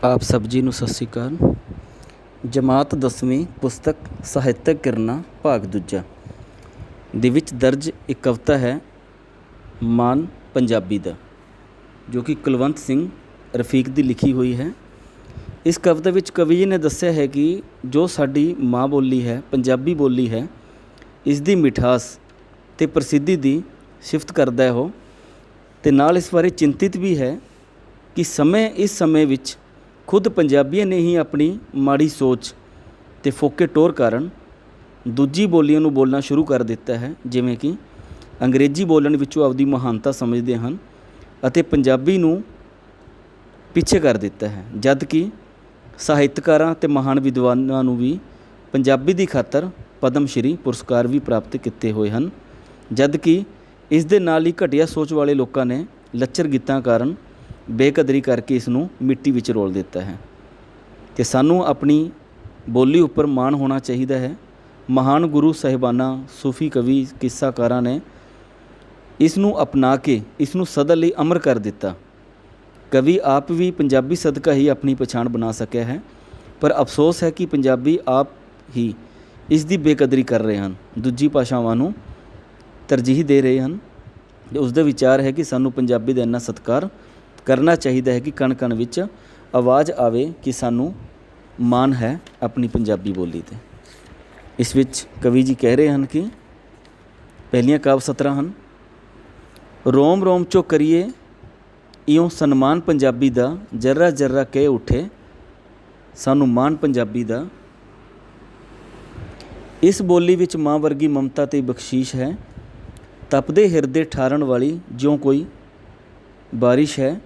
ਆਪ ਸਭ ਜੀ ਨੂੰ ਸਤਿ ਸ਼੍ਰੀ ਅਕਾਲ। ਜਮਾਤ 10ਵੀਂ ਪੁਸਤਕ ਸਾਹਿਤਕ ਕਿਰਨਾਂ ਭਾਗ ਦੂਜਾ ਦੇ ਵਿੱਚ ਦਰਜ ਇੱਕ ਕਵਿਤਾ ਹੈ ਮਾਨ ਪੰਜਾਬੀ ਦਾ, ਜੋ ਕਿ ਕੁਲਵੰਤ ਸਿੰਘ ਰਫੀਕ ਦੀ ਲਿਖੀ ਹੋਈ ਹੈ। ਇਸ ਕਵਿਤਾ ਵਿੱਚ ਕਵੀ ਜੀ ਨੇ ਦੱਸਿਆ ਹੈ ਕਿ ਜੋ ਸਾਡੀ ਮਾਂ ਬੋਲੀ ਹੈ, ਪੰਜਾਬੀ ਬੋਲੀ ਹੈ, ਇਸ ਦੀ ਮਿਠਾਸ ਅਤੇ ਪ੍ਰਸਿੱਧੀ ਦੀ ਸਿਫਤ ਕਰਦਾ ਹੈ ਉਹ, ਅਤੇ ਨਾਲ ਇਸ ਬਾਰੇ ਚਿੰਤਿਤ ਵੀ ਹੈ ਕਿ ਇਸ ਸਮੇਂ ਵਿੱਚ ਖੁਦ ਪੰਜਾਬੀਆਂ ਨੇ ਹੀ ਆਪਣੀ ਮਾੜੀ ਸੋਚ ਅਤੇ ਫੋਕੇ ਟੋਰ ਕਾਰਨ ਦੂਜੀ ਬੋਲੀਆਂ ਨੂੰ ਬੋਲਣਾ ਸ਼ੁਰੂ ਕਰ ਦਿੱਤਾ ਹੈ, ਜਿਵੇਂ ਕਿ ਅੰਗਰੇਜ਼ੀ ਬੋਲਣ ਵਿੱਚੋਂ ਆਪਦੀ ਮਹਾਨਤਾ ਸਮਝਦੇ ਹਨ ਅਤੇ ਪੰਜਾਬੀ ਨੂੰ ਪਿੱਛੇ ਕਰ ਦਿੱਤਾ ਹੈ। ਜਦ ਕਿ ਸਾਹਿਤਕਾਰਾਂ ਅਤੇ ਮਹਾਨ ਵਿਦਵਾਨਾਂ ਨੂੰ ਵੀ ਪੰਜਾਬੀ ਦੀ ਖਾਤਰ ਪਦਮ ਸ਼੍ਰੀ ਪੁਰਸਕਾਰ ਵੀ ਪ੍ਰਾਪਤ ਕੀਤੇ ਹੋਏ ਹਨ, ਜਦ ਕਿ ਇਸ ਦੇ ਨਾਲ ਹੀ ਘਟੀਆ ਸੋਚ ਵਾਲੇ ਲੋਕਾਂ ਨੇ ਲੱਚਰ ਗੀਤਾਂ ਕਾਰਨ ਬੇਕਦਰੀ ਕਰਕੇ ਇਸ ਨੂੰ ਮਿੱਟੀ ਵਿੱਚ ਰੋਲ ਦਿੱਤਾ ਹੈ। ਅਤੇ ਸਾਨੂੰ ਆਪਣੀ ਬੋਲੀ ਉੱਪਰ ਮਾਣ ਹੋਣਾ ਚਾਹੀਦਾ ਹੈ। ਮਹਾਨ ਗੁਰੂ ਸਾਹਿਬਾਨਾਂ, ਸੂਫੀ ਕਵੀ, ਕਿੱਸਾਕਾਰਾਂ ਨੇ ਇਸ ਨੂੰ ਅਪਣਾ ਕੇ ਇਸ ਨੂੰ ਸਦਾ ਲਈ ਅਮਰ ਕਰ ਦਿੱਤਾ। ਕਵੀ ਆਪ ਵੀ ਪੰਜਾਬੀ ਸਦਕਾ ਹੀ ਆਪਣੀ ਪਛਾਣ ਬਣਾ ਸਕਿਆ ਹੈ, ਪਰ ਅਫਸੋਸ ਹੈ ਕਿ ਪੰਜਾਬੀ ਆਪ ਹੀ ਇਸ ਦੀ ਬੇਕਦਰੀ ਕਰ ਰਹੇ ਹਨ, ਦੂਜੀ ਭਾਸ਼ਾਵਾਂ ਨੂੰ ਤਰਜੀਹ ਦੇ ਰਹੇ ਹਨ। ਅਤੇ ਉਸ ਦਾ ਵਿਚਾਰ ਹੈ ਕਿ ਸਾਨੂੰ ਪੰਜਾਬੀ ਦਾ ਇੰਨਾ ਸਤਿਕਾਰ ਕਰਨਾ ਚਾਹੀਦਾ ਹੈ ਕਿ ਕਣ ਕਣ ਵਿੱਚ ਆਵਾਜ਼ ਆਵੇ ਕਿ ਸਾਨੂੰ ਮਾਣ ਹੈ ਆਪਣੀ ਪੰਜਾਬੀ ਬੋਲੀ 'ਤੇ। ਇਸ ਵਿੱਚ ਕਵੀ ਜੀ ਕਹਿ ਰਹੇ ਹਨ ਕਿ ਪਹਿਲੀਆਂ ਕਾਵਿ ਸਤਰਾਂ ਹਨ। ਰੋਮ ਰੋਮ 'ਚੋਂ ਕਰੀਏ ਇਉਂ ਸਨਮਾਨ ਪੰਜਾਬੀ ਦਾ, ਜਰਰਾ ਜਰਰਾ ਕਹਿ ਉੱਠੇ ਸਾਨੂੰ ਮਾਣ ਪੰਜਾਬੀ ਦਾ। ਇਸ ਬੋਲੀ ਵਿੱਚ ਮਾਂ ਵਰਗੀ ਮਮਤਾ ਅਤੇ ਬਖਸ਼ੀਸ਼ ਹੈ, ਤਪਦੇ ਹਿਰਦੇ ਠਾਰਨ ਵਾਲੀ ਜਿਉਂ ਕੋਈ ਬਾਰਿਸ਼ ਹੈ।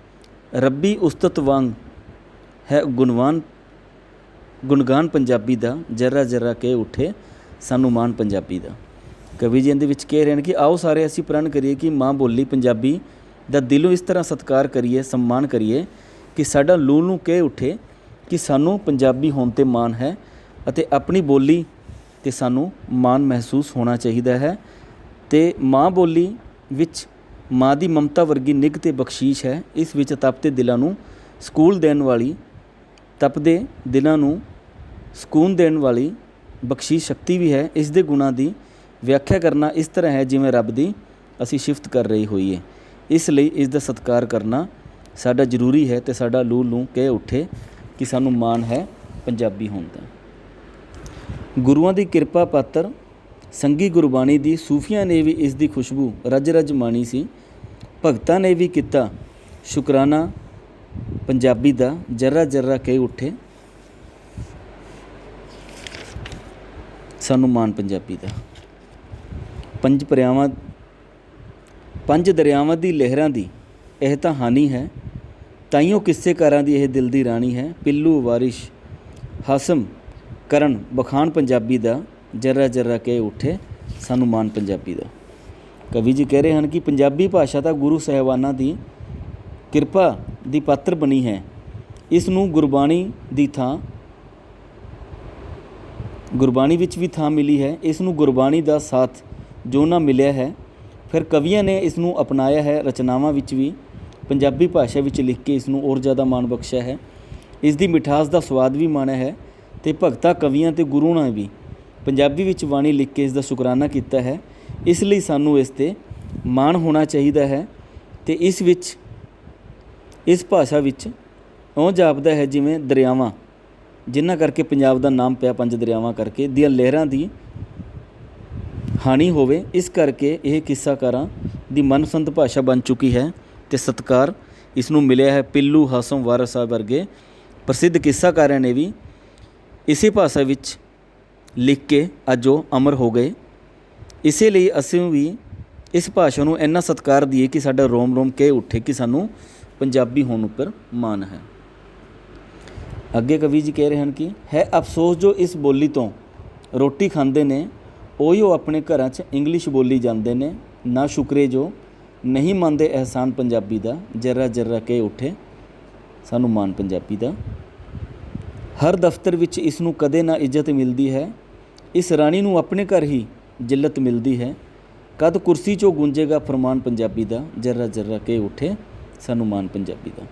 ਰੱਬੀ ਉਸਤਤ ਵਾਂਗ ਹੈ ਗੁਣਗਾਨ ਪੰਜਾਬੀ ਦਾ, ਜਰਰਾ ਜਰਰਾ ਕਹਿ ਉੱਠੇ ਸਾਨੂੰ ਮਾਣ ਪੰਜਾਬੀ ਦਾ। ਕਵੀ ਜੀ ਇਹਦੇ ਵਿੱਚ ਕਹਿ ਰਹੇ ਹਨ ਕਿ ਆਓ ਸਾਰੇ ਅਸੀਂ ਪ੍ਰਣ ਕਰੀਏ ਕਿ ਮਾਂ ਬੋਲੀ ਪੰਜਾਬੀ ਦਾ ਦਿਲੋਂ ਇਸ ਤਰ੍ਹਾਂ ਸਤਿਕਾਰ ਕਰੀਏ, ਸਨਮਾਨ ਕਰੀਏ ਕਿ ਸਾਡਾ ਲੂੰ ਲੂੰ ਕਹਿ ਉੱਠੇ ਕਿ ਸਾਨੂੰ ਪੰਜਾਬੀ ਹੋਣ 'ਤੇ ਮਾਣ ਹੈ ਅਤੇ ਆਪਣੀ ਬੋਲੀ 'ਤੇ ਸਾਨੂੰ ਮਾਣ ਮਹਿਸੂਸ ਹੋਣਾ ਚਾਹੀਦਾ ਹੈ। ਅਤੇ ਮਾਂ ਬੋਲੀ ਵਿੱਚ ਮਾਂ ਦੀ ਮਮਤਾ ਵਰਗੀ ਨਿੱਘ ਅਤੇ ਬਖਸ਼ੀਸ਼ ਹੈ। ਇਸ ਵਿੱਚ ਤਪਦੇ ਦਿਲਾਂ ਨੂੰ ਸਕੂਨ ਦੇਣ ਵਾਲੀ ਬਖਸ਼ੀਸ਼ ਸ਼ਕਤੀ ਵੀ ਹੈ। ਇਸ ਦੇ ਗੁਣਾਂ ਦੀ ਵਿਆਖਿਆ ਕਰਨਾ ਇਸ ਤਰ੍ਹਾਂ ਹੈ ਜਿਵੇਂ ਰੱਬ ਦੀ ਅਸੀਂ ਸਿਫਤ ਕਰ ਰਹੇ ਹੋਈਏ। ਇਸ ਲਈ ਇਸ ਦਾ ਸਤਿਕਾਰ ਕਰਨਾ ਸਾਡਾ ਜ਼ਰੂਰੀ ਹੈ ਅਤੇ ਸਾਡਾ ਲੂੰ ਲੂੰ ਕਹਿ ਉੱਠੇ ਕਿ ਸਾਨੂੰ ਮਾਣ ਹੈ ਪੰਜਾਬੀ ਹੋਣ ਦਾ। ਗੁਰੂਆਂ ਦੀ ਕਿਰਪਾ ਪਾਤਰ ਸੰਗੀ ਗੁਰਬਾਣੀ ਦੀ, ਸੂਫੀਆਂ ਨੇ ਵੀ ਇਸ ਦੀ ਖੁਸ਼ਬੂ ਰਜ ਰਜ ਮਾਣੀ ਸੀ। ਭਗਤਾਂ ਨੇ ਵੀ ਕੀਤਾ ਸ਼ੁਕਰਾਨਾ ਪੰਜਾਬੀ ਦਾ, ਜਰਰਾ ਜਰਰਾ ਕਹਿ ਉੱਠੇ ਸਾਨੂੰ ਮਾਣ ਪੰਜਾਬੀ ਦਾ। ਪੰਜ ਦਰਿਆਵਾਂ ਦੀ ਲਹਿਰਾਂ ਦੀ ਇਹ ਤਾਂ ਹਾਨੀ ਹੈ, ਤਾਈਓ ਕਿੱਸੇਕਾਰਾਂ ਦੀ ਇਹ ਦਿਲ ਦੀ ਰਾਣੀ ਹੈ। ਪਿੱਲੂ ਵਾਰਿਸ਼ ਹਾਸਮ ਕਰਨ ਬਖਾਨ ਪੰਜਾਬੀ ਦਾ, ਜਰਰਾ ਜਰਰਾ ਕਹਿ ਉੱਠੇ ਸਾਨੂੰ ਮਾਣ ਪੰਜਾਬੀ ਦਾ। ਕਵੀ ਜੀ ਕਹਿ ਰਹੇ ਹਨ ਕਿ ਪੰਜਾਬੀ ਭਾਸ਼ਾ ਤਾਂ ਗੁਰੂ ਸਾਹਿਬਾਨਾਂ ਦੀ ਕਿਰਪਾ ਦੀ ਪਾਤਰ ਬਣੀ ਹੈ। ਇਸ ਨੂੰ ਗੁਰਬਾਣੀ ਵਿੱਚ ਵੀ ਥਾਂ ਮਿਲੀ ਹੈ। ਇਸ ਨੂੰ ਗੁਰਬਾਣੀ ਦਾ ਸਾਥ ਜੋ ਨਾ ਮਿਲਿਆ ਹੈ, ਫਿਰ ਕਵੀਆਂ ਨੇ ਇਸ ਨੂੰ ਅਪਣਾਇਆ ਹੈ। ਰਚਨਾਵਾਂ ਵਿੱਚ ਵੀ ਪੰਜਾਬੀ ਭਾਸ਼ਾ ਵਿੱਚ ਲਿਖ ਕੇ ਇਸ ਨੂੰ ਹੋਰ ਜ਼ਿਆਦਾ ਮਾਣ ਬਖਸ਼ਿਆ ਹੈ। ਇਸ ਦੀ ਮਿਠਾਸ ਦਾ ਸਵਾਦ ਵੀ ਮਾਣਿਆ ਹੈ ਅਤੇ ਭਗਤਾਂ, ਕਵੀਆਂ ਅਤੇ ਗੁਰੂਆਂ ਨੇ ਵੀ ਪੰਜਾਬੀ ਵਿੱਚ ਬਾਣੀ ਲਿਖ ਕੇ ਇਸ ਦਾ ਸ਼ੁਕਰਾਨਾ ਕੀਤਾ ਹੈ। ਇਸ ਲਈ ਸਾਨੂੰ ਇਸ 'ਤੇ ਮਾਣ ਹੋਣਾ ਚਾਹੀਦਾ ਹੈ। ਅਤੇ ਇਸ ਭਾਸ਼ਾ ਵਿੱਚ ਇਉਂ ਜਾਪਦਾ ਹੈ ਜਿਵੇਂ ਦਰਿਆਵਾਂ, ਜਿਨ੍ਹਾਂ ਕਰਕੇ ਪੰਜਾਬ ਦਾ ਨਾਮ ਪਿਆ, ਪੰਜ ਦਰਿਆਵਾਂ ਕਰਕੇ, ਦੀਆਂ ਲਹਿਰਾਂ ਦੀ ਹਾਣੀ ਹੋਵੇ। ਇਸ ਕਰਕੇ ਇਹ ਕਿੱਸਾਕਾਰਾਂ ਦੀ ਮਨਪਸੰਦ ਭਾਸ਼ਾ ਬਣ ਚੁੱਕੀ ਹੈ ਅਤੇ ਸਤਿਕਾਰ ਇਸ ਨੂੰ ਮਿਲਿਆ ਹੈ। ਪਿੱਲੂ, ਹਾਸਮ, ਵਾਰਿਸ ਸਾਹਿਬ ਵਰਗੇ ਪ੍ਰਸਿੱਧ ਕਿੱਸਾਕਾਰਾਂ ਨੇ ਵੀ ਇਸੇ ਭਾਸ਼ਾ ਵਿੱਚ ਲਿਖ ਕੇ ਅੱਜ ਉਹ ਅਮਰ ਹੋ ਗਏ। ਇਸੇ ਲਈ ਅਸੀਂ ਵੀ ਇਸ ਭਾਸ਼ਾ ਨੂੰ ਇੰਨਾ ਸਤਿਕਾਰ ਦਈਏ ਕਿ ਸਾਡਾ ਰੋਮ ਰੋਮ ਕਹਿ ਉੱਠੇ ਕਿ ਸਾਨੂੰ ਪੰਜਾਬੀ ਹੋਣ ਉੱਪਰ ਮਾਣ ਹੈ। ਅੱਗੇ ਕਵੀ ਜੀ ਕਹਿ ਰਹੇ ਹਨ ਕਿ ਹੈ ਅਫਸੋਸ ਜੋ ਇਸ ਬੋਲੀ ਤੋਂ ਰੋਟੀ ਖਾਂਦੇ ਨੇ, ਉਹੀ ਉਹ ਆਪਣੇ ਘਰਾਂ 'ਚ ਇੰਗਲਿਸ਼ ਬੋਲੀ ਜਾਂਦੇ ਨੇ। ਨਾ ਸ਼ੁਕਰੇ ਜੋ ਨਹੀਂ ਮੰਨਦੇ ਅਹਿਸਾਨ ਪੰਜਾਬੀ ਦਾ, ਜਰਰਾ ਜਰਰਾ ਕਹਿ ਉੱਠੇ ਸਾਨੂੰ ਮਾਣ ਪੰਜਾਬੀ ਦਾ। ਹਰ ਦਫ਼ਤਰ ਵਿੱਚ ਇਸ ਨੂੰ ਕਦੇ ਨਾ ਇੱਜ਼ਤ ਮਿਲਦੀ ਹੈ, ਇਸ ਰਾਣੀ ਨੂੰ ਆਪਣੇ ਘਰ ਹੀ ਜਿੱਲਤ ਮਿਲਦੀ ਹੈ। ਕਦ ਕੁਰਸੀ 'ਚੋਂ ਗੂੰਜੇਗਾ ਫਰਮਾਨ ਪੰਜਾਬੀ ਦਾ, ਜਰਰਾ ਜਰਰਾ ਕਹਿ ਉੱਠੇ ਸਾਨੂੰ ਮਾਣ ਪੰਜਾਬੀ ਦਾ।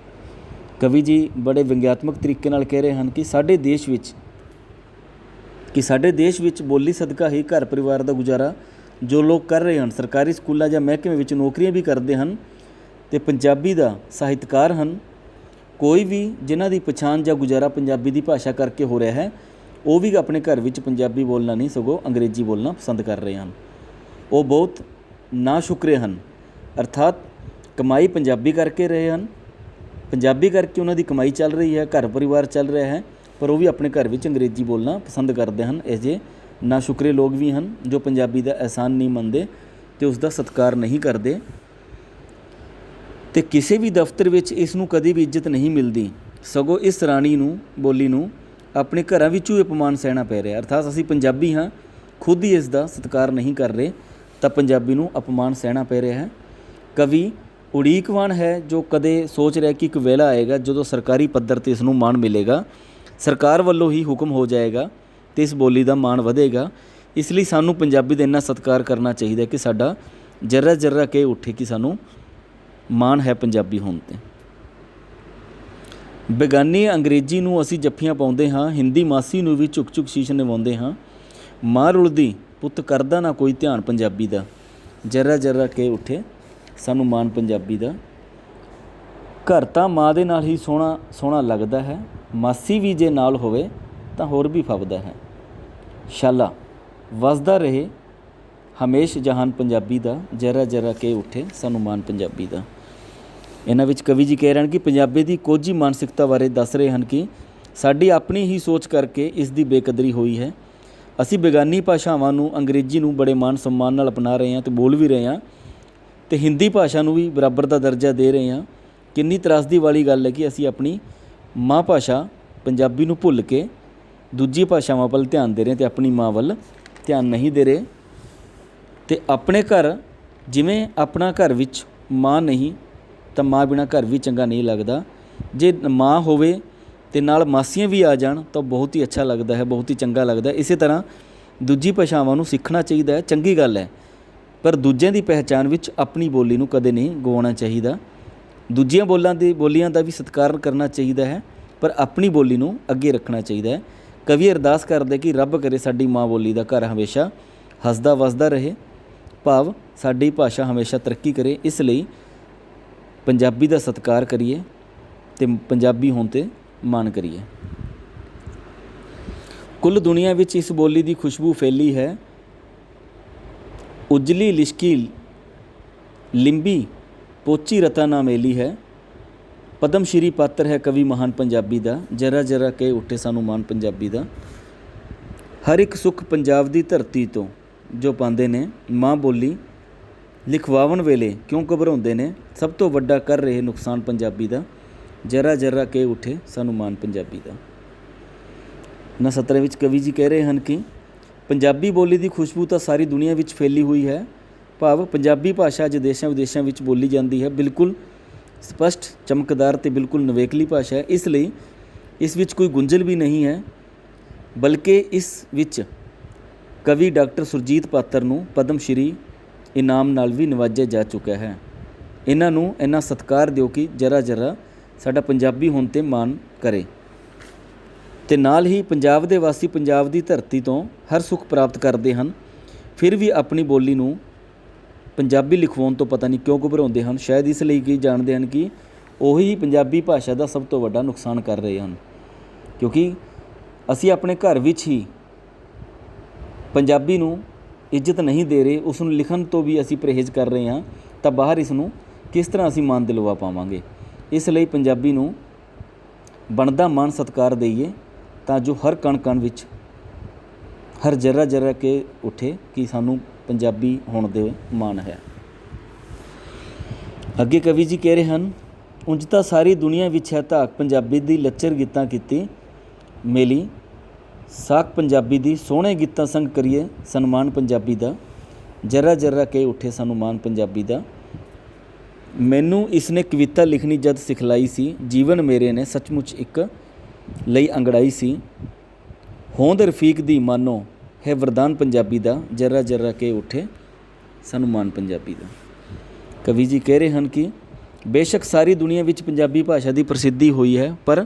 ਕਵੀ ਜੀ ਬੜੇ ਵਿਅੰਗਾਤਮਕ ਤਰੀਕੇ ਨਾਲ ਕਹਿ ਰਹੇ ਹਨ ਕਿ ਸਾਡੇ ਦੇਸ਼ ਵਿੱਚ ਬੋਲੀ ਸਦਕਾ ਹੀ ਘਰ ਪਰਿਵਾਰ ਦਾ ਗੁਜ਼ਾਰਾ ਜੋ ਲੋਕ ਕਰ ਰਹੇ ਹਨ, ਸਰਕਾਰੀ ਸਕੂਲਾਂ ਜਾਂ ਮਹਿਕਮੇ ਵਿੱਚ ਨੌਕਰੀਆਂ ਵੀ ਕਰਦੇ ਹਨ ਅਤੇ ਪੰਜਾਬੀ ਦਾ ਸਾਹਿਤਕਾਰ ਹਨ। ਕੋਈ ਵੀ ਜਿਨ੍ਹਾਂ ਦੀ ਪਛਾਣ ਜਾਂ ਗੁਜ਼ਾਰਾ ਪੰਜਾਬੀ ਦੀ ਭਾਸ਼ਾ ਕਰਕੇ ਹੋ ਰਿਹਾ ਹੈ, ਉਹ ਵੀ ਆਪਣੇ ਘਰ ਵਿੱਚ ਪੰਜਾਬੀ ਬੋਲਣਾ ਨਹੀਂ ਸਗੋਂ ਅੰਗਰੇਜ਼ੀ ਬੋਲਣਾ ਪਸੰਦ ਕਰ ਰਹੇ ਹਨ। ਉਹ ਬਹੁਤ ਨਾਸ਼ੁਕਰੇ ਹਨ, ਅਰਥਾਤ ਕਮਾਈ ਪੰਜਾਬੀ ਕਰਕੇ ਰਹੇ ਹਨ, ਪੰਜਾਬੀ ਕਰਕੇ ਉਹਨਾਂ ਦੀ ਕਮਾਈ ਚੱਲ ਰਹੀ ਹੈ, ਘਰ ਪਰਿਵਾਰ ਚੱਲ ਰਿਹਾ ਹੈ, ਪਰ ਉਹ ਵੀ ਆਪਣੇ ਘਰ ਵਿੱਚ ਅੰਗਰੇਜ਼ੀ ਬੋਲਣਾ ਪਸੰਦ ਕਰਦੇ ਹਨ। ਇਹੋ ਜਿਹੇ ਨਾਸ਼ੁਕਰੇ ਲੋਕ ਵੀ ਹਨ ਜੋ ਪੰਜਾਬੀ ਦਾ ਅਹਿਸਾਨ ਨਹੀਂ ਮੰਨਦੇ ਅਤੇ ਉਸ ਦਾ ਸਤਿਕਾਰ ਨਹੀਂ ਕਰਦੇ, ਅਤੇ ਕਿਸੇ ਵੀ ਦਫ਼ਤਰ ਵਿੱਚ ਇਸ ਨੂੰ ਕਦੇ ਵੀ ਇੱਜ਼ਤ ਨਹੀਂ ਮਿਲਦੀ, ਸਗੋਂ ਇਸ ਬੋਲੀ ਨੂੰ ਆਪਣੇ ਘਰਾਂ ਵਿੱਚੋਂ ਅਪਮਾਨ ਸਹਿਣਾ ਪੈ ਰਿਹਾ। ਅਰਥਾਤ ਅਸੀਂ ਪੰਜਾਬੀ ਹਾਂ, ਖੁਦ ਹੀ ਇਸ ਦਾ ਸਤਿਕਾਰ ਨਹੀਂ ਕਰ ਰਹੇ ਤਾਂ ਪੰਜਾਬੀ ਨੂੰ ਅਪਮਾਨ ਸਹਿਣਾ ਪੈ ਰਿਹਾ ਹੈ। ਕਵੀ ਉਡੀਕਵਾਨ ਹੈ ਜੋ ਕਦੇ ਸੋਚ ਰਿਹਾ ਕਿ ਇੱਕ ਵੇਲਾ ਆਏਗਾ ਜਦੋਂ ਸਰਕਾਰੀ ਪੱਧਰ 'ਤੇ ਇਸ ਨੂੰ ਮਾਣ ਮਿਲੇਗਾ, ਸਰਕਾਰ ਵੱਲੋਂ ਹੀ ਹੁਕਮ ਹੋ ਜਾਏਗਾ ਅਤੇ ਇਸ ਬੋਲੀ ਦਾ ਮਾਣ ਵਧੇਗਾ। ਇਸ ਲਈ ਸਾਨੂੰ ਪੰਜਾਬੀ ਦਾ ਇੰਨਾ ਸਤਿਕਾਰ ਕਰਨਾ ਚਾਹੀਦਾ ਕਿ ਸਾਡਾ ਜਰਰਾ ਜਰਰਾ ਕਹਿ ਉੱਠੇ ਕਿ ਸਾਨੂੰ ਮਾਣ ਹੈ ਪੰਜਾਬੀ ਹੋਣ 'ਤੇ। ਬੇਗਾਨੀ ਅੰਗਰੇਜ਼ੀ ਨੂੰ ਅਸੀਂ ਜੱਫੀਆਂ ਪਾਉਂਦੇ ਹਾਂ, ਹਿੰਦੀ ਮਾਸੀ ਨੂੰ ਵੀ ਝੁਕ ਝੁਕ ਸ਼ੀਸ਼ ਨਿਵਾਉਂਦੇ ਹਾਂ, ਮਾਂ ਰੁਲਦੀ ਪੁੱਤ ਕਰਦਾ ਨਾ ਕੋਈ ਧਿਆਨ ਪੰਜਾਬੀ ਦਾ, ਜਰਰਾ ਜਰਰਾ ਕਹਿ ਉੱਠੇ ਸਾਨੂੰ ਮਾਣ ਪੰਜਾਬੀ ਦਾ। ਘਰ ਤਾਂ ਮਾਂ ਦੇ ਨਾਲ ਹੀ ਸੋਹਣਾ ਲੱਗਦਾ ਹੈ, ਮਾਸੀ ਵੀ ਜੇ ਨਾਲ ਹੋਵੇ ਤਾਂ ਹੋਰ ਵੀ ਫੱਬਦਾ ਹੈ, ਸ਼ਾਲਾ ਵਸਦਾ ਰਹੇ ਹਮੇਸ਼ ਜਹਾਨ ਪੰਜਾਬੀ ਦਾ, ਜਰਾ ਜਰਾ ਕਹਿ ਉੱਠੇ ਸਾਨੂੰ ਮਾਣ ਪੰਜਾਬੀ ਦਾ। ਇਹਨਾਂ ਵਿੱਚ ਕਵੀ ਜੀ ਕਹਿ ਰਹੇ ਹਨ ਕਿ ਪੰਜਾਬੀ ਦੀ ਕੋਝੀ ਮਾਨਸਿਕਤਾ ਬਾਰੇ ਦੱਸ ਰਹੇ ਹਨ ਕਿ ਸਾਡੀ ਆਪਣੀ ਹੀ ਸੋਚ ਕਰਕੇ ਇਸ ਦੀ ਬੇਕਦਰੀ ਹੋਈ ਹੈ। ਅਸੀਂ ਬੇਗਾਨੀ ਭਾਸ਼ਾਵਾਂ ਨੂੰ, ਅੰਗਰੇਜ਼ੀ ਨੂੰ ਬੜੇ ਮਾਣ ਸਨਮਾਨ ਨਾਲ ਅਪਣਾ ਰਹੇ ਹਾਂ ਅਤੇ ਬੋਲ ਵੀ ਰਹੇ ਹਾਂ, ਅਤੇ ਹਿੰਦੀ ਭਾਸ਼ਾ ਨੂੰ ਵੀ ਬਰਾਬਰ ਦਾ ਦਰਜਾ ਦੇ ਰਹੇ ਹਾਂ। ਕਿੰਨੀ ਤਰਾਸਦੀ ਵਾਲੀ ਗੱਲ ਹੈ ਕਿ ਅਸੀਂ ਆਪਣੀ ਮਾਂ ਭਾਸ਼ਾ ਪੰਜਾਬੀ ਨੂੰ ਭੁੱਲ ਕੇ ਦੂਜੀ ਭਾਸ਼ਾਵਾਂ ਵੱਲ ਧਿਆਨ ਦੇ ਰਹੇ ਅਤੇ ਆਪਣੀ ਮਾਂ ਵੱਲ ਧਿਆਨ ਨਹੀਂ ਦੇ ਰਹੇ। ਅਤੇ ਆਪਣੇ ਘਰ, ਜਿਵੇਂ ਆਪਣਾ ਘਰ ਵਿੱਚ ਮਾਂ ਨਹੀਂ ਤਾਂ ਮਾਂ ਬਿਨਾਂ ਘਰ ਵੀ ਚੰਗਾ ਨਹੀਂ ਲੱਗਦਾ। ਜੇ ਮਾਂ ਹੋਵੇ ਅਤੇ ਨਾਲ ਮਾਸੀਆਂ ਵੀ ਆ ਜਾਣ ਤਾਂ ਬਹੁਤ ਹੀ ਅੱਛਾ ਲੱਗਦਾ ਹੈ, ਬਹੁਤ ਹੀ ਚੰਗਾ ਲੱਗਦਾ ਹੈ। ਇਸੇ ਤਰ੍ਹਾਂ ਦੂਜੀ ਭਾਸ਼ਾਵਾਂ ਨੂੰ ਸਿੱਖਣਾ ਚਾਹੀਦਾ ਹੈ, ਚੰਗੀ ਗੱਲ ਹੈ, ਪਰ ਦੂਜਿਆਂ ਦੀ ਪਹਿਚਾਣ ਵਿੱਚ ਆਪਣੀ ਬੋਲੀ ਨੂੰ ਕਦੇ ਨਹੀਂ ਗਵਾਉਣਾ ਚਾਹੀਦਾ। ਦੂਜੀਆਂ ਬੋਲੀਆਂ ਦਾ ਵੀ ਸਤਿਕਾਰ ਕਰਨਾ ਚਾਹੀਦਾ ਹੈ, ਪਰ ਆਪਣੀ ਬੋਲੀ ਨੂੰ ਅੱਗੇ ਰੱਖਣਾ ਚਾਹੀਦਾ ਹੈ। ਕਵੀ ਅਰਦਾਸ ਕਰਦੇ ਕਿ ਰੱਬ ਕਰੇ ਸਾਡੀ ਮਾਂ ਬੋਲੀ ਦਾ ਘਰ ਹਮੇਸ਼ਾ ਹੱਸਦਾ ਵਸਦਾ ਰਹੇ, ਭਾਵ ਸਾਡੀ ਭਾਸ਼ਾ ਹਮੇਸ਼ਾ ਤਰੱਕੀ ਕਰੇ। ਇਸ ਲਈ ਪੰਜਾਬੀ ਦਾ ਸਤਿਕਾਰ ਕਰੀਏ ਅਤੇ ਪੰਜਾਬੀ ਹੋਣ 'ਤੇ ਮਾਣ ਕਰੀਏ। ਕੁੱਲ ਦੁਨੀਆ ਵਿੱਚ ਇਸ ਬੋਲੀ ਦੀ ਖੁਸ਼ਬੂ ਫੈਲੀ ਹੈ, ਉਜਲੀ ਲਿਸ਼ਕੀ ਲਿੰਬੀ ਪੋਚੀ ਰਤਾ ਨਾ ਮੇਲੀ ਹੈ, ਪਦਮ ਸ਼੍ਰੀ ਪਾਤਰ ਹੈ ਕਵੀ ਮਹਾਨ ਪੰਜਾਬੀ ਦਾ, ਜਰਾ ਜਰਾ ਕਹਿ ਉੱਠੇ ਸਾਨੂੰ ਮਾਣ ਪੰਜਾਬੀ ਦਾ। ਹਰ ਇੱਕ ਸੁੱਖ ਪੰਜਾਬ ਦੀ ਧਰਤੀ ਤੋਂ ਜੋ ਪਾਉਂਦੇ ਨੇ, ਮਾਂ ਬੋਲੀ ਲਿਖਵਾਉਣ ਵੇਲੇ ਕਿਉਂ ਘਬਰਾਉਂਦੇ ਨੇ, ਸਭ ਤੋਂ ਵੱਡਾ ਕਰ ਰਹੇ ਨੁਕਸਾਨ ਪੰਜਾਬੀ ਦਾ, ਜਰਾ ਜਰਾ ਕਹਿ ਉੱਠੇ ਸਾਨੂੰ ਮਾਣ ਪੰਜਾਬੀ ਦਾ। ਇਹਨਾਂ ਸਤਰਾਂ ਵਿੱਚ ਕਵੀ ਜੀ ਕਹਿ ਰਹੇ ਹਨ ਕਿ ਪੰਜਾਬੀ ਬੋਲੀ ਦੀ ਖੁਸ਼ਬੂ ਤਾਂ ਸਾਰੀ ਦੁਨੀਆ ਵਿੱਚ ਫੈਲੀ ਹੋਈ ਹੈ, ਭਾਵ ਪੰਜਾਬੀ ਭਾਸ਼ਾ ਅੱਜ ਦੇਸ਼ਾਂ ਵਿਦੇਸ਼ਾਂ ਵਿੱਚ ਬੋਲੀ ਜਾਂਦੀ ਹੈ, ਬਿਲਕੁਲ ਸਪਸ਼ਟ, ਚਮਕਦਾਰ ਅਤੇ ਬਿਲਕੁਲ ਨਿਵੇਕਲੀ ਭਾਸ਼ਾ ਹੈ। ਇਸ ਲਈ ਇਸ ਵਿੱਚ ਕੋਈ ਗੁੰਝਲ ਵੀ ਨਹੀਂ ਹੈ, ਬਲਕਿ ਇਸ ਵਿੱਚ ਕਵੀ ਡਾਕਟਰ ਸੁਰਜੀਤ ਪਾਤਰ ਨੂੰ ਪਦਮ ਸ਼੍ਰੀ ਇਨਾਮ ਨਾਲ ਵੀ ਨਿਵਾਜਿਆ ਜਾ ਚੁੱਕਿਆ ਹੈ। ਇਹਨਾਂ ਨੂੰ ਇੰਨਾ ਸਤਿਕਾਰ ਦਿਓ ਕਿ ਜਰਾ ਜਰਾ ਸਾਡਾ ਪੰਜਾਬੀ ਹੋਣ 'ਤੇ ਮਾਣ ਕਰੇ, ਅਤੇ ਨਾਲ ਹੀ ਪੰਜਾਬ ਦੇ ਵਾਸੀ ਪੰਜਾਬ ਦੀ ਧਰਤੀ ਤੋਂ ਹਰ ਸੁੱਖ ਪ੍ਰਾਪਤ ਕਰਦੇ ਹਨ, ਫਿਰ ਵੀ ਆਪਣੀ ਬੋਲੀ ਨੂੰ ਪੰਜਾਬੀ ਲਿਖਵਾਉਣ ਤੋਂ ਪਤਾ ਨਹੀਂ ਕਿਉਂ ਘਬਰਾਉਂਦੇ ਹਨ। ਸ਼ਾਇਦ ਇਸ ਲਈ ਕਿ ਜਾਣਦੇ ਹਨ ਕਿ ਉਹੀ ਪੰਜਾਬੀ ਭਾਸ਼ਾ ਦਾ ਸਭ ਤੋਂ ਵੱਡਾ ਨੁਕਸਾਨ ਕਰ ਰਹੇ ਹਨ, ਕਿਉਂਕਿ ਅਸੀਂ ਆਪਣੇ ਘਰ ਵਿੱਚ ਹੀ ਪੰਜਾਬੀ ਨੂੰ ਇੱਜ਼ਤ ਨਹੀਂ ਦੇ ਰਹੇ, ਉਸ ਨੂੰ ਲਿਖਣ ਤੋਂ ਵੀ ਅਸੀਂ ਪਰਹੇਜ਼ ਕਰ ਰਹੇ ਹਾਂ, ਤਾਂ ਬਾਹਰ ਇਸ ਨੂੰ ਕਿਸ ਤਰ੍ਹਾਂ ਅਸੀਂ ਮਾਣ ਦਿਲਵਾ ਪਾਵਾਂਗੇ। ਇਸ ਲਈ ਪੰਜਾਬੀ ਨੂੰ ਬਣਦਾ ਮਾਣ ਸਤਿਕਾਰ ਦੇਈਏ ਤਾਂ ਜੋ ਹਰ ਕਣ ਕਣ ਵਿੱਚ, ਹਰ ਜਰਾ ਜਰਾ ਕੇ ਉੱਠੇ ਕਿ ਸਾਨੂੰ ਪੰਜਾਬੀ ਹੋਣ ਦੇ ਮਾਣ ਹੈ। ਅੱਗੇ ਕਵੀ ਜੀ ਕਹਿ ਰਹੇ ਹਨ, ਉਂਝ ਤਾਂ ਸਾਰੀ ਦੁਨੀਆ ਵਿੱਚ ਹੈ ਧਾਕ ਪੰਜਾਬੀ ਦੀ, ਲੱਚਰ ਗੀਤਾਂ ਕੀਤੀ ਮੇਲੀ ਸਾਖ ਪੰਜਾਬੀ ਦੀ, ਸੋਹਣੇ ਗੀਤਾਂ ਸੰਗ ਕਰੀਏ ਸਨਮਾਨ ਪੰਜਾਬੀ ਦਾ, ਜਰਾ ਜਰਾ ਕਹਿ ਉੱਠੇ ਸਾਨੂੰ ਮਾਣ ਪੰਜਾਬੀ ਦਾ। ਮੈਨੂੰ ਇਸਨੇ ਕਵਿਤਾ ਲਿਖਣੀ ਜਦ ਸਿਖਲਾਈ ਸੀ, ਜੀਵਨ ਮੇਰੇ ਨੇ ਸੱਚਮੁੱਚ ਇੱਕ ਲਈ ਅੰਗੜਾਈ ਸੀ, ਹੋਂਦ ਰਫੀਕ ਦੀ ਮਾਨੋ ਹੈ ਵਰਦਾਨ ਪੰਜਾਬੀ ਦਾ, ਜਰਾ ਜਰਾ ਕਹਿ ਉੱਠੇ ਸਾਨੂੰ ਮਾਣ ਪੰਜਾਬੀ ਦਾ। ਕਵੀ ਜੀ ਕਹਿ ਰਹੇ ਹਨ ਕਿ ਬੇਸ਼ੱਕ ਸਾਰੀ ਦੁਨੀਆ ਵਿੱਚ ਪੰਜਾਬੀ ਭਾਸ਼ਾ ਦੀ ਪ੍ਰਸਿੱਧੀ ਹੋਈ ਹੈ, ਪਰ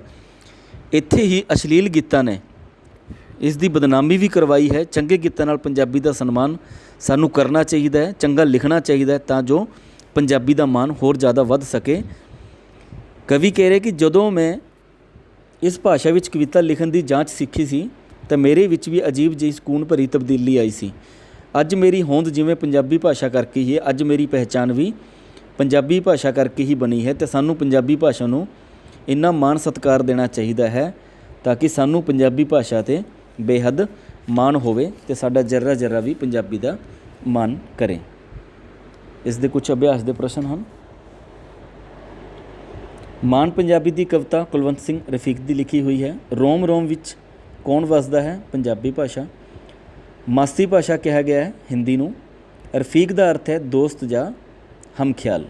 ਇੱਥੇ ਹੀ ਅਸ਼ਲੀਲ ਗੀਤਾਂ ਨੇ ਇਸ ਦੀ ਬਦਨਾਮੀ ਵੀ ਕਰਵਾਈ ਹੈ। ਚੰਗੇ ਗੀਤਾਂ ਨਾਲ ਪੰਜਾਬੀ ਦਾ ਸਨਮਾਨ ਸਾਨੂੰ ਕਰਨਾ ਚਾਹੀਦਾ ਹੈ, ਚੰਗਾ ਲਿਖਣਾ ਚਾਹੀਦਾ ਹੈ, ਤਾਂ ਜੋ ਪੰਜਾਬੀ ਦਾ ਮਾਣ ਹੋਰ ਜ਼ਿਆਦਾ ਵੱਧ ਸਕੇ। ਕਵੀ ਕਹਿ ਰਹੇ ਕਿ ਜਦੋਂ ਮੈਂ ਇਸ ਭਾਸ਼ਾ ਵਿੱਚ ਕਵਿਤਾ ਲਿਖਣ ਦੀ ਜਾਂਚ ਸਿੱਖੀ ਸੀ ਤਾਂ ਮੇਰੇ ਵਿੱਚ ਵੀ ਅਜੀਬ ਜਿਹੀ ਸਕੂਨ ਭਰੀ ਤਬਦੀਲੀ ਆਈ ਸੀ। ਅੱਜ ਮੇਰੀ ਹੋਂਦ ਜਿਵੇਂ ਪੰਜਾਬੀ ਭਾਸ਼ਾ ਕਰਕੇ ਹੀ ਹੈ, ਅੱਜ ਮੇਰੀ ਪਹਿਚਾਣ ਵੀ ਪੰਜਾਬੀ ਭਾਸ਼ਾ ਕਰਕੇ ਹੀ ਬਣੀ ਹੈ, ਅਤੇ ਸਾਨੂੰ ਪੰਜਾਬੀ ਭਾਸ਼ਾ ਨੂੰ ਇੰਨਾ ਮਾਣ ਸਤਿਕਾਰ ਦੇਣਾ ਚਾਹੀਦਾ ਹੈ ਤਾਂ ਕਿ ਸਾਨੂੰ ਪੰਜਾਬੀ ਭਾਸ਼ਾ 'ਤੇ ਬੇਹੱਦ ਮਾਣ ਹੋਵੇ ਅਤੇ ਸਾਡਾ ਜਰਰਾ ਜਰਰਾ ਵੀ ਪੰਜਾਬੀ ਦਾ ਮਾਣ ਕਰੇ। ਇਸ ਦੇ ਕੁਝ ਅਭਿਆਸ ਦੇ ਪ੍ਰਸ਼ਨ ਹਨ। ਮਾਣ ਪੰਜਾਬੀ ਦੀ ਕਵਿਤਾ ਕੁਲਵੰਤ ਸਿੰਘ ਰਫੀਕ ਦੀ ਲਿਖੀ ਹੋਈ ਹੈ। ਰੋਮ ਰੋਮ ਵਿੱਚ ਕੌਣ ਵਸਦਾ ਹੈ? ਪੰਜਾਬੀ ਭਾਸ਼ਾ। ਮਾਸੀ ਭਾਸ਼ਾ ਕਿਹਾ ਗਿਆ ਹੈ ਹਿੰਦੀ ਨੂੰ। ਰਫੀਕ ਦਾ ਅਰਥ ਹੈ ਦੋਸਤ ਜਾਂ ਹਮਖਿਆਲ।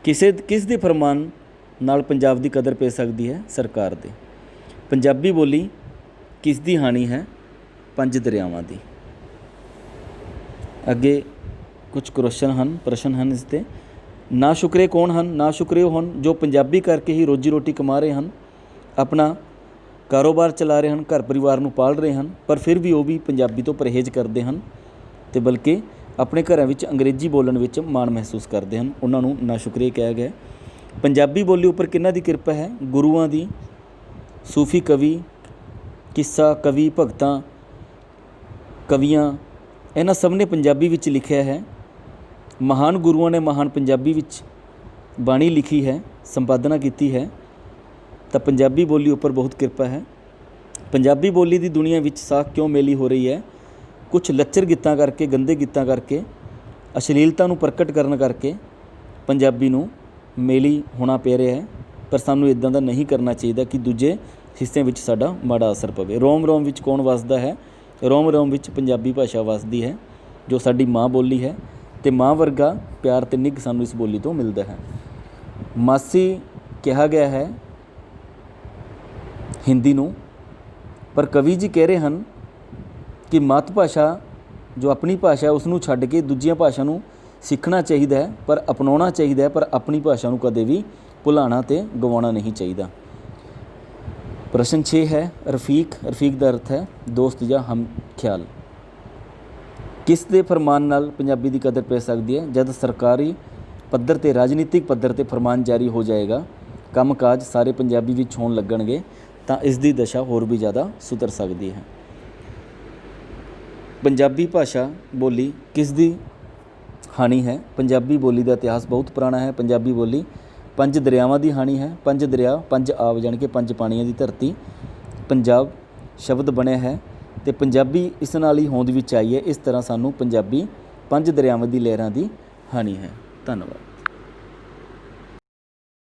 ਕਿਸ ਦੇ ਫਰਮਾਨ ਨਾਲ ਪੰਜਾਬ ਦੀ ਕਦਰ ਪੈ ਸਕਦੀ ਹੈ? ਸਰਕਾਰ ਦੇ। ਪੰਜਾਬੀ ਬੋਲੀ ਕਿਸ ਦੀ ਹਾਣੀ ਹੈ? ਪੰਜ ਦਰਿਆਵਾਂ ਦੀ। ਅੱਗੇ ਕੁਝ ਪ੍ਰਸ਼ਨ ਹਨ ਇਸ 'ਤੇ। ਨਾ ਸ਼ੁਕਰੇ ਕੌਣ ਹਨ? ਨਾ ਸ਼ੁਕਰੇ ਉਹ ਹਨ ਜੋ ਪੰਜਾਬੀ ਕਰਕੇ ਹੀ ਰੋਜੀ ਰੋਟੀ ਕਮਾ ਰਹੇ ਹਨ, ਆਪਣਾ ਕਾਰੋਬਾਰ ਚਲਾ ਰਹੇ ਹਨ, ਘਰ ਪਰਿਵਾਰ ਨੂੰ ਪਾਲ ਰਹੇ ਹਨ, ਪਰ ਫਿਰ ਵੀ ਉਹ ਵੀ ਪੰਜਾਬੀ ਤੋਂ ਪਰਹੇਜ਼ ਕਰਦੇ ਹਨ ਅਤੇ ਬਲਕਿ ਆਪਣੇ ਘਰਾਂ ਵਿੱਚ ਅੰਗਰੇਜ਼ੀ ਬੋਲਣ ਵਿੱਚ ਮਾਣ ਮਹਿਸੂਸ ਕਰਦੇ ਹਨ। ਉਹਨਾਂ ਨੂੰ ਨਾ ਸ਼ੁਕਰੇ ਕਿਹਾ ਗਿਆ। ਪੰਜਾਬੀ ਬੋਲੀ ਉੱਪਰ ਕਿਹਨਾਂ ਦੀ ਕਿਰਪਾ ਹੈ? ਗੁਰੂਆਂ ਦੀ, ਸੂਫੀ ਕਵੀ, ਕਿੱਸਾ ਕਵੀ, ਭਗਤਾਂ, ਕਵੀਆਂ, ਇਹਨਾਂ ਸਭ ਨੇ ਪੰਜਾਬੀ ਵਿੱਚ ਲਿਖਿਆ ਹੈ। ਮਹਾਨ ਗੁਰੂਆਂ ਨੇ ਮਹਾਨ ਪੰਜਾਬੀ ਵਿੱਚ ਬਾਣੀ ਲਿਖੀ ਹੈ, ਸੰਪਾਦਨਾ ਕੀਤੀ ਹੈ, ਤਾਂ ਪੰਜਾਬੀ ਬੋਲੀ ਉੱਪਰ ਬਹੁਤ ਕਿਰਪਾ ਹੈ। ਪੰਜਾਬੀ ਬੋਲੀ ਦੀ ਦੁਨੀਆ ਵਿੱਚ ਸਾਖ ਕਿਉਂ ਮੇਲੀ ਹੋ ਰਹੀ ਹੈ? ਕੁਛ ਲੱਚਰ ਗੀਤਾਂ ਕਰਕੇ, ਗੰਦੇ ਗੀਤਾਂ ਕਰਕੇ, ਅਸ਼ਲੀਲਤਾ ਨੂੰ ਪ੍ਰਗਟ ਕਰਨ ਕਰਕੇ ਪੰਜਾਬੀ ਨੂੰ ਮੇਲੀ ਹੋਣਾ ਪੈ ਰਿਹਾ ਹੈ, ਪਰ ਸਾਨੂੰ ਇੱਦਾਂ ਦਾ ਨਹੀਂ ਕਰਨਾ ਚਾਹੀਦਾ ਕਿ ਦੂਜੇ ਹਿੱਸਿਆਂ ਵਿੱਚ ਸਾਡਾ ਮਾੜਾ ਅਸਰ ਪਵੇ। ਰੋਮ ਰੋਮ ਵਿੱਚ ਕੌਣ ਵਸਦਾ ਹੈ? ਰੋਮ ਰੋਮ ਵਿੱਚ ਪੰਜਾਬੀ ਭਾਸ਼ਾ ਵਸਦੀ ਹੈ, ਜੋ ਸਾਡੀ ਮਾਂ ਬੋਲੀ ਹੈ, ਅਤੇ ਮਾਂ ਵਰਗਾ ਪਿਆਰ ਅਤੇ ਨਿੱਘ ਸਾਨੂੰ ਇਸ ਬੋਲੀ ਤੋਂ ਮਿਲਦਾ ਹੈ। ਮਾਸੀ ਕਿਹਾ ਗਿਆ ਹੈ ਹਿੰਦੀ ਨੂੰ, ਪਰ ਕਵੀ ਜੀ ਕਹਿ ਰਹੇ ਹਨ ਕਿ ਮਾਤ ਭਾਸ਼ਾ ਜੋ ਆਪਣੀ ਭਾਸ਼ਾ ਉਸ ਨੂੰ ਛੱਡ ਕੇ ਦੂਜੀਆਂ ਭਾਸ਼ਾ ਨੂੰ ਸਿੱਖਣਾ ਚਾਹੀਦਾ ਹੈ, ਪਰ ਅਪਣਾਉਣਾ ਚਾਹੀਦਾ ਹੈ, ਪਰ ਆਪਣੀ ਭਾਸ਼ਾ ਨੂੰ ਕਦੇ ਵੀ ਭੁਲਾਉਣਾ ਅਤੇ ਗਵਾਉਣਾ ਨਹੀਂ ਚਾਹੀਦਾ। ਪ੍ਰਸ਼ਨ 6 ਹੈ ਰਫੀਕ ਦਾ ਅਰਥ ਹੈ ਦੋਸਤ ਜਾਂ ਹਮਖਿਆਲ। ਕਿਸ ਦੇ ਫਰਮਾਨ ਨਾਲ ਪੰਜਾਬੀ ਦੀ ਕਦਰ ਪੈ ਸਕਦੀ ਹੈ? ਜਦ ਸਰਕਾਰੀ ਪੱਧਰ 'ਤੇ, ਰਾਜਨੀਤਿਕ ਪੱਧਰ 'ਤੇ ਫਰਮਾਨ ਜਾਰੀ ਹੋ ਜਾਏਗਾ, ਕੰਮ ਕਾਜ ਸਾਰੇ ਪੰਜਾਬੀ ਵਿੱਚ ਹੋਣ ਲੱਗਣਗੇ, ਤਾਂ ਇਸ ਦੀ ਦਸ਼ਾ ਹੋਰ ਵੀ ਜ਼ਿਆਦਾ ਸੁਧਰ ਸਕਦੀ ਹੈ। ਪੰਜਾਬੀ ਭਾਸ਼ਾ ਬੋਲੀ ਕਿਸ ਦੀ ਹਾਣੀ ਹੈ? ਪੰਜਾਬੀ ਬੋਲੀ ਦਾ ਇਤਿਹਾਸ ਬਹੁਤ ਪੁਰਾਣਾ ਹੈ। ਪੰਜਾਬੀ ਬੋਲੀ ਪੰਜ ਦਰਿਆਵਾਂ ਦੀ ਹਾਣੀ ਹੈ। ਪੰਜ ਦਰਿਆ, ਪੰਜ ਆਬ, ਜਾਣੀ ਕਿ ਪੰਜ ਪਾਣੀਆਂ ਦੀ ਧਰਤੀ ਪੰਜਾਬ ਸ਼ਬਦ ਬਣਿਆ ਹੈ, ਅਤੇ ਪੰਜਾਬੀ ਇਸ ਨਾਲ ਹੀ ਹੋਂਦ ਵਿੱਚ ਆਈ ਹੈ। ਇਸ ਤਰ੍ਹਾਂ ਸਾਨੂੰ ਪੰਜਾਬੀ ਪੰਜ ਦਰਿਆਵਾਂ ਦੀ ਲਹਿਰਾਂ ਦੀ ਹਾਣੀ ਹੈ। ਧੰਨਵਾਦ।